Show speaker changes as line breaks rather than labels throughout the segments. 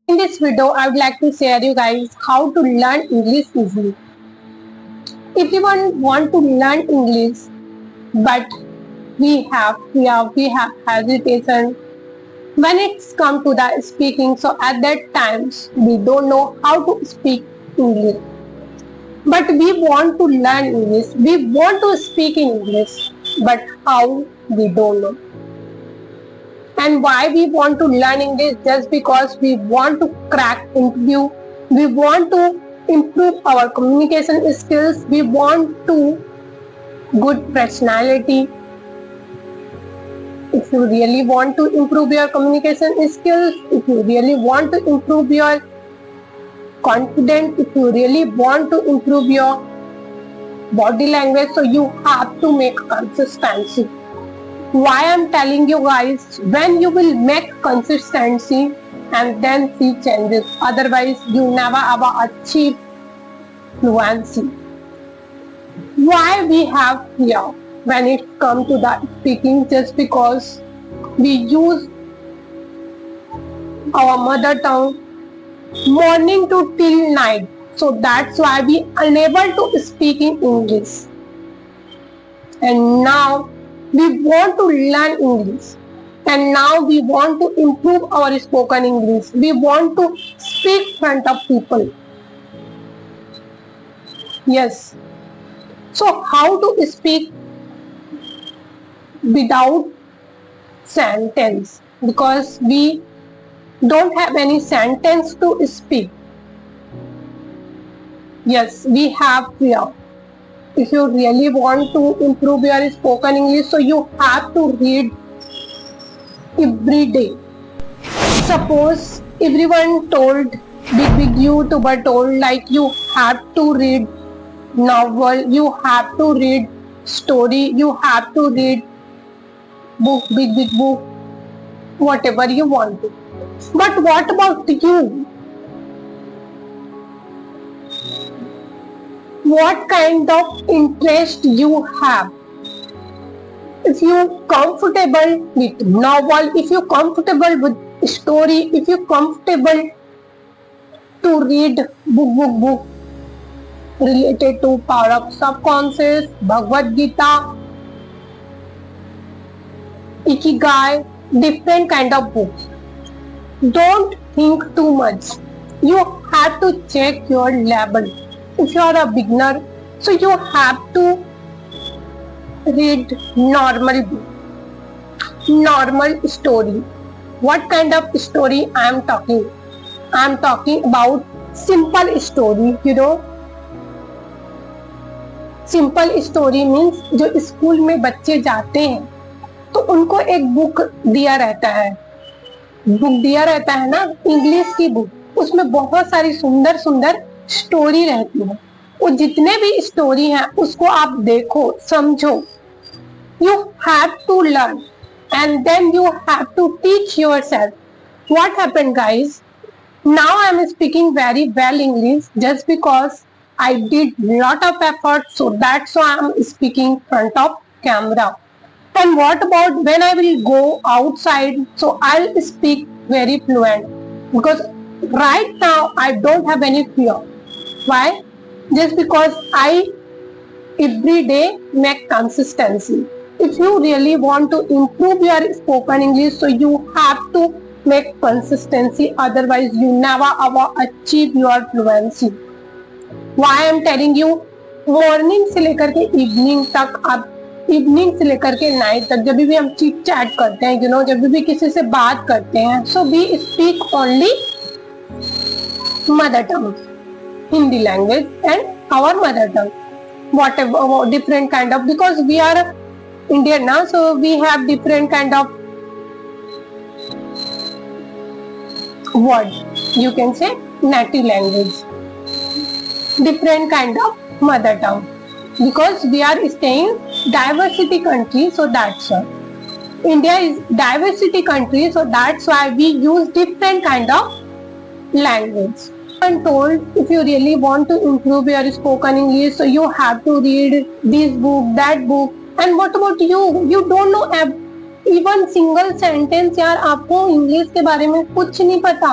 In this video, I would like to share you guys how to learn English easily. If you want to learn English, but we have hesitation when it's come to the speaking. So at that times we don't know how to speak English, but we want to learn English. We want to speak in English, but how we don't know. And why we want to learn English? Just because we want to crack interview, we want to improve our communication skills, we want to good personality. If you really want to improve your communication skills, if you really want to improve your confidence, if you really want to improve your body language, so you have to make consistency. Why I'm telling you guys, when you will make consistency and then see changes, otherwise you never ever achieve fluency. Why we have fear when it comes to that speaking? Just because we use our mother tongue morning to till night, so that's why we unable to speak in English. And now we want to learn English, and now we want to improve our spoken English. We want to speak in front of people. Yes. So how to speak without sentence? Because we don't have any sentence to speak. Yes, we have fear. If you really want to improve your spoken English, so you have to read every day. Suppose everyone told, big YouTuber told, like you have to read novel, you have to read story, you have to read book, big book, whatever you want to. But what about you? What kind of interest you have? If you comfortable with novel, if you comfortable with story, if you comfortable to read book related to power of subconscious, Bhagavad Gita, Ikigai, different kind of books. Don't think too much. You have to check your level. If you are a beginner, so you have to read normal book, normal story. What kind of story I am talking? I am talking about simple story, simple story means जो school में बच्चे जाते हैं तो उनको एक book दिया रहता है ना, इंग्लिश की बुक, उसमें बहुत सारी सुंदर सुंदर स्टोरी रहती है। वो जितने भी स्टोरी हैं उसको आप देखो, समझो। You have to learn and then you have to teach yourself. What happened guys, now I am speaking very well English just because I did lot of effort, so that's why I'm speaking in front of camera. And what about when I will go outside? So I'll speak very fluent because right now I don't have any fear. Why? Just because I every day make consistency. If you really want to improve your spoken English, so you have to make consistency, otherwise you never ever achieve your fluency. Why I am telling you, morning से लेकर के evening तक, आप evening से लेकर के night तक जब भी हम चिट चैट करते हैं, जब भी किसी से बात करते हैं, so we speak only mother tongue, Hindi language and our mother tongue, whatever different kind of, because we are Indian ना, so we have different kind of word, you can say native language, different kind of mother tongue, because we are staying diversity country, so that's why India is diversity country, so that's why we use different kind of language. I'm told if you really want to improve your spoken English, so you have to read this book, that book. And what about you? You don't know even single sentence यार, आपको English के बारे में कुछ नहीं पता,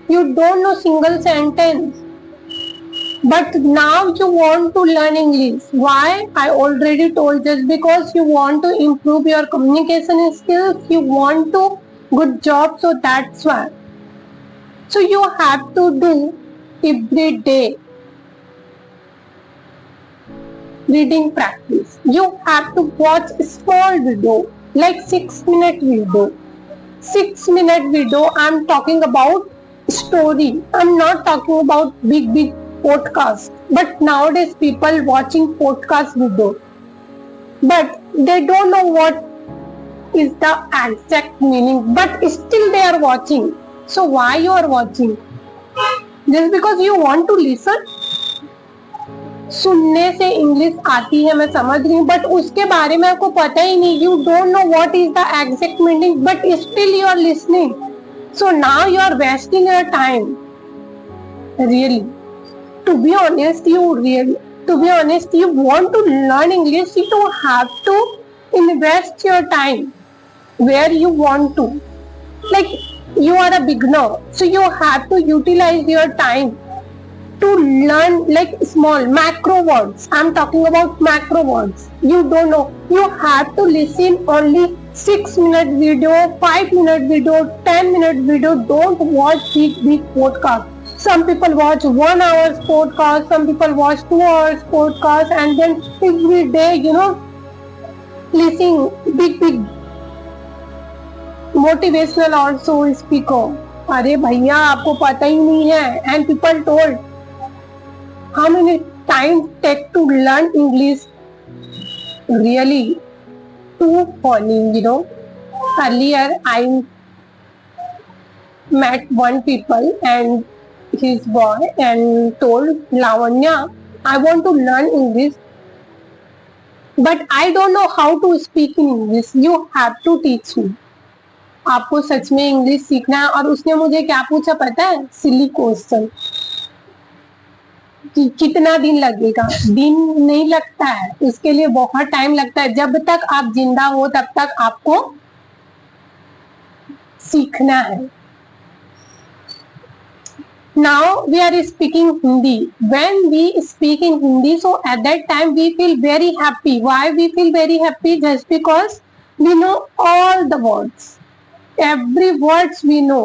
You don't know single sentence. But now you want to learn English. Why? I already told, just because you want to improve your communication skills, you want to good job, so that's why. So you have to do every day reading practice. You have to watch a small video, like 6-minute video. 6-minute video, I'm talking about story. I'm not talking about big podcast. But nowadays people watching podcast video, but they don't know what is the exact meaning, but still they are watching. So why you are watching? Just because you want to listen? सुनने से English आती है, मैं समझ रही हूँ, but उसके बारे में आपको पता ही नहीं. You don't know what is the exact meaning, but still you are listening. So now you are wasting your time. Really, to be honest, you want to learn English, you have to invest your time where you want to. Like, you are a beginner, so you have to utilize your time to learn like small macro words. I'm talking about macro words. You don't know. You have to listen only 6-minute video, 5-minute video, 10-minute video. Don't watch big podcast. Some people watch 1 hour's podcast, some people watch 2 hours podcast, and then every day, listening big motivational also speaker. अरे भैया, आपको पता ही नहीं है. And people told how many time take to learn English. Really too funny, Earlier I met one people and his boy and told Lavanya, I want to learn English, but I don't know how to speak in English. You have to teach me. आपको सच में English सीखना है. और उसने मुझे क्या पूछा पता है? सिली क्वेश्चन कि कितना दिन लगेगा. दिन नहीं लगता है, उसके लिए बहुत टाइम लगता है. जब तक आप जिंदा हो तब तक आपको सीखना है. Now we are speaking Hindi. When we speak in Hindi, so at that time we feel very happy. Why we feel very happy? Just because we know all the words. Every words we know.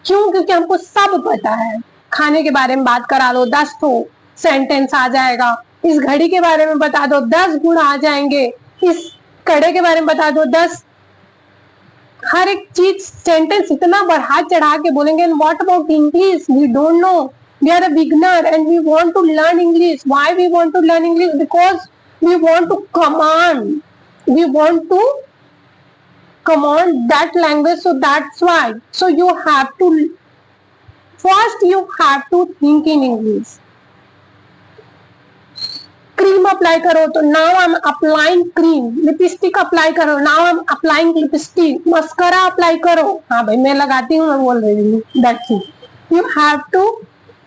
क्यों? क्योंकि हमको सब पता है. खाने के बारे में बात करा लो, 10 तो सेंटेंस आ जाएगा. इस घड़ी के बारे में बता दो, 10 गुण आ जाएंगे. इस कड़े के बारे में बता दो, 10. हर एक चीज सेंटेंस इतना बढ़ा चढ़ा के बोलेंगे. And what about English? We don't know. We are a beginner and we want to learn English. Why we want to learn English? Because we want to command. We want to command that language, so that's why. So you have to think in English. Cream apply करो तो now I am applying cream. Lipstick apply करो, now I am applying lipstick. Mascara apply करो. हाँ भाई, मैं लगाती हूँ, मैं बोल रही हूँ. That's it. You have to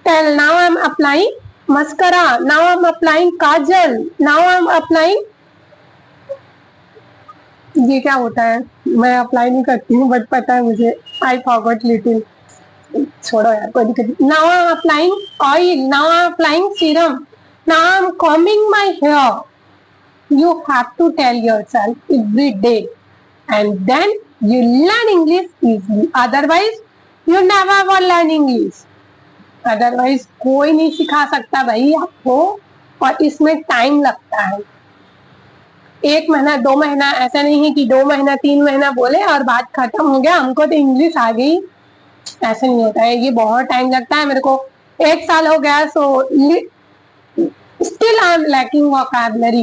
tell, now I am applying mascara, now I am applying kajal, now I am applying. ये क्या होता है? मैं अप्लाई नहीं करती हूँ, बट पता है मुझे. I forgot little. छोड़ो यार, कोई दिक्कत नहीं. Now I am applying oil, now I am applying serum, now I'm combing my hair. You have to tell yourself every day, and then you learn English easily. Otherwise you never will learn English. Otherwise कोई नहीं सिखा सकता भाई आपको, और इसमें time लगता है. 1 महीना 2 महीना ऐसा नहीं है कि 2 महीना 3 महीना बोले और बात खत्म हो गया, हमको तो इंग्लिश आ गई. ऐसा नहीं होता है. ये बहुत टाइम लगता है. मेरे को 1 साल हो गया. सो still I am lacking vocabulary,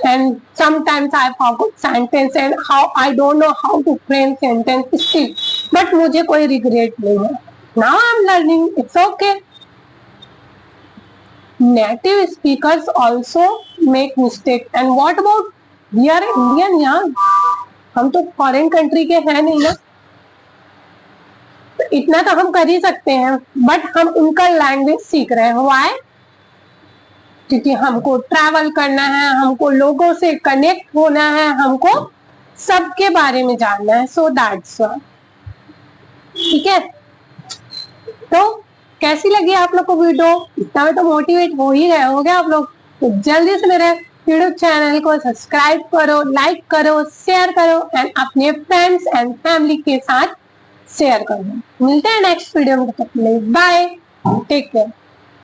and sometimes I forget sentence and how I don't know how to frame sentence still. But मुझे कोई regret नहीं है. Now I am learning. It's okay. Native speakers also make mistake. And what about we are Indian यार? हम तो foreign country के हैं नहीं ना. इतना तो हम कर ही सकते हैं, but हम उनका लैंग्वेज सीख रहे हैं. Why? क्योंकि हमको ट्रैवल करना है, हमको लोगों से कनेक्ट होना है, हमको सबके बारे में जानना है. सो दैट्स ठीक है. तो कैसी लगी आप लोग को वीडियो? इतना में तो मोटिवेट हो ही रहे होगे आप लोग। तो जल्दी से मेरे यूट्यूब चैनल को सब्सक्राइब करो, लाइक करो, शेयर करो एंड अपने फ्रेंड्स एंड फैमिली के साथ शेयर करो। मिलते हैं नेक्स्ट वीडियो में, तब तक के लिए बाय, टेक केयर।